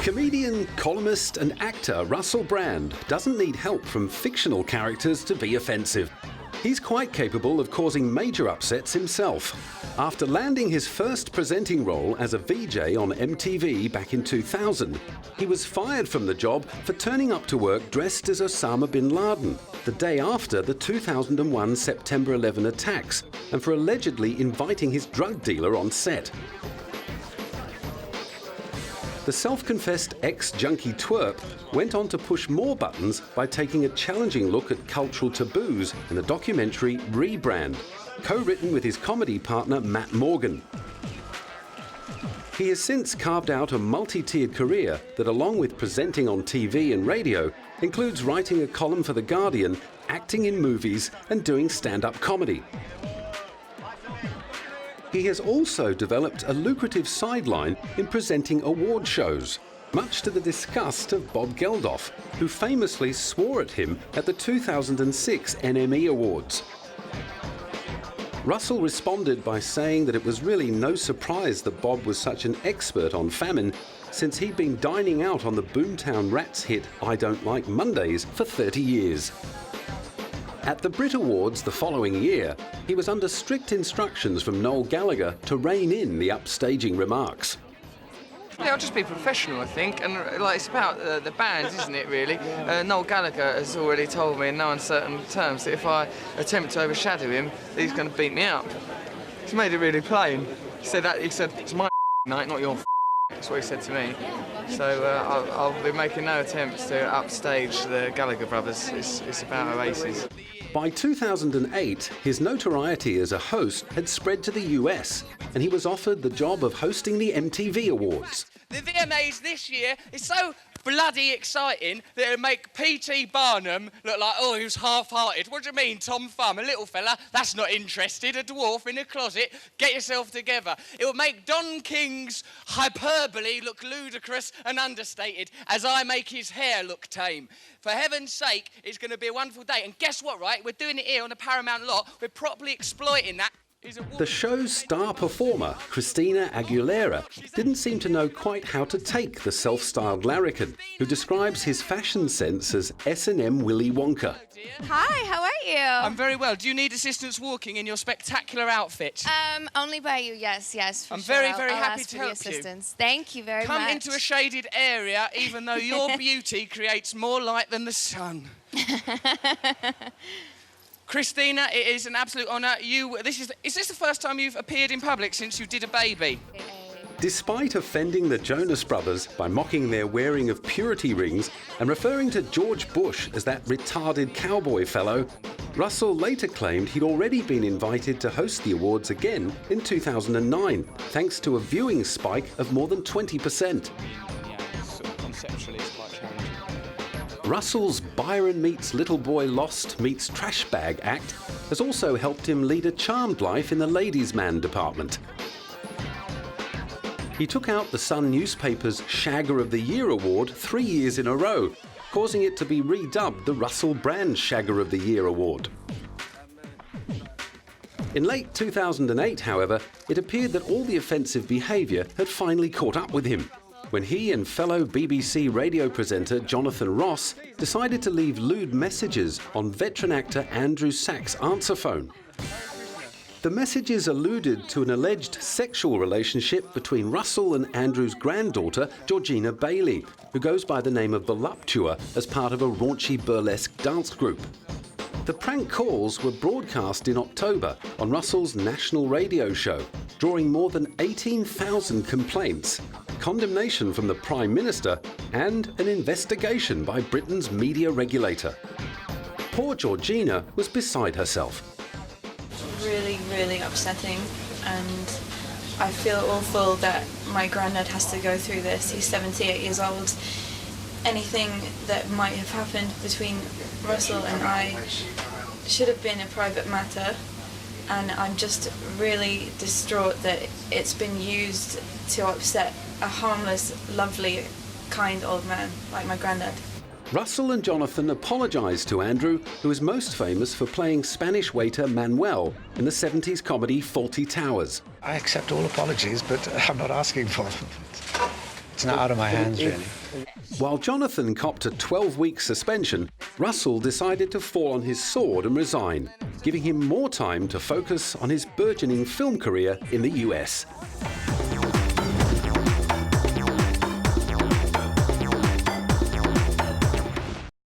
Comedian, columnist and actor Russell Brand doesn't need help from fictional characters to be offensive. He's quite capable of causing major upsets himself. After landing his first presenting role as a VJ on MTV back in 2000, he was fired from the job for turning up to work dressed as Osama bin Laden the day after the 2001 September 11 attacks, and for allegedly inviting his drug dealer on set. The self-confessed ex-junkie twerp went on to push more buttons by taking a challenging look at cultural taboos in the documentary Rebrand, co-written with his comedy partner Matt Morgan. He has since carved out a multi-tiered career that, along with presenting on TV and radio, includes writing a column for The Guardian, acting in movies and doing stand-up comedy. He has also developed a lucrative sideline in presenting award shows, much to the disgust of Bob Geldof, who famously swore at him at the 2006 NME Awards. Russell responded by saying that it was really no surprise that Bob was such an expert on famine, since he'd been dining out on the Boomtown Rats hit I Don't Like Mondays for 30 years. At the Brit Awards the following year, he was under strict instructions from Noel Gallagher to rein in the upstaging remarks. Yeah, I'll just be professional, I think, and it's about the band, isn't it, really? Noel Gallagher has already told me in no uncertain terms that if I attempt to overshadow him, he's going to beat me up. He's made it really plain. He said, it's my night, not your That's what he said to me. So I'll be making no attempts to upstage the Gallagher brothers. It's about our races. By 2008, his notoriety as a host had spread to the US, and he was offered the job of hosting the MTV Awards. The VMAs this year is so bloody exciting that it'll make P.T. Barnum look like, oh, he was half-hearted. What do you mean, Tom Thumb, a little fella? That's not interested, a dwarf in a closet. Get yourself together. It will make Don King's hyperbole look ludicrous and understated as I make his hair look tame. For heaven's sake, it's going to be a wonderful day. And guess what, right? We're doing it here on the Paramount lot. We're properly exploiting that. The show's star performer, Christina Aguilera, didn't seem to know quite how to take the self-styled larrikin, who describes his fashion sense as S&M Willy Wonka. Hi, how are you? I'm very well. Do you need assistance walking in your spectacular outfit? Only by you, yes, for I'm sure. very I'll happy ask to for the help you. assistance. Thank you very much. Come into a shaded area, even though your beauty creates more light than the sun. Christina, it is an absolute honour. Is this the first time you've appeared in public since you did a baby? Despite offending the Jonas Brothers by mocking their wearing of purity rings and referring to George Bush as that retarded cowboy fellow, Russell later claimed he'd already been invited to host the awards again in 2009, thanks to a viewing spike of more than 20%. Yeah, sort of conceptually it's quite challenging. Russell's Byron meets Little Boy Lost meets Trash Bag act has also helped him lead a charmed life in the ladies' man department. He took out the Sun newspaper's Shagger of the Year award 3 years in a row, causing it to be redubbed the Russell Brand Shagger of the Year award. In late 2008, however, it appeared that all the offensive behaviour had finally caught up with him, when he and fellow BBC radio presenter Jonathan Ross decided to leave lewd messages on veteran actor Andrew Sack's answer phone. The messages alluded to an alleged sexual relationship between Russell and Andrew's granddaughter, Georgina Bailey, who goes by the name of Voluptua as part of a raunchy burlesque dance group. The prank calls were broadcast in October on Russell's national radio show, drawing more than 18,000 complaints, condemnation from the Prime Minister, and an investigation by Britain's media regulator. Poor Georgina was beside herself. Really upsetting, and I feel awful that my granddad has to go through this. He's 78 years old. Anything that might have happened between Russell and I should have been a private matter, and I'm just really distraught that it's been used to upset a harmless, lovely, kind old man like my granddad. Russell and Jonathan apologised to Andrew, who is most famous for playing Spanish waiter Manuel in the 70s comedy Fawlty Towers. I accept all apologies, but I'm not asking for them. It's not out of my hands, really. While Jonathan copped a 12-week suspension, Russell decided to fall on his sword and resign, giving him more time to focus on his burgeoning film career in the US.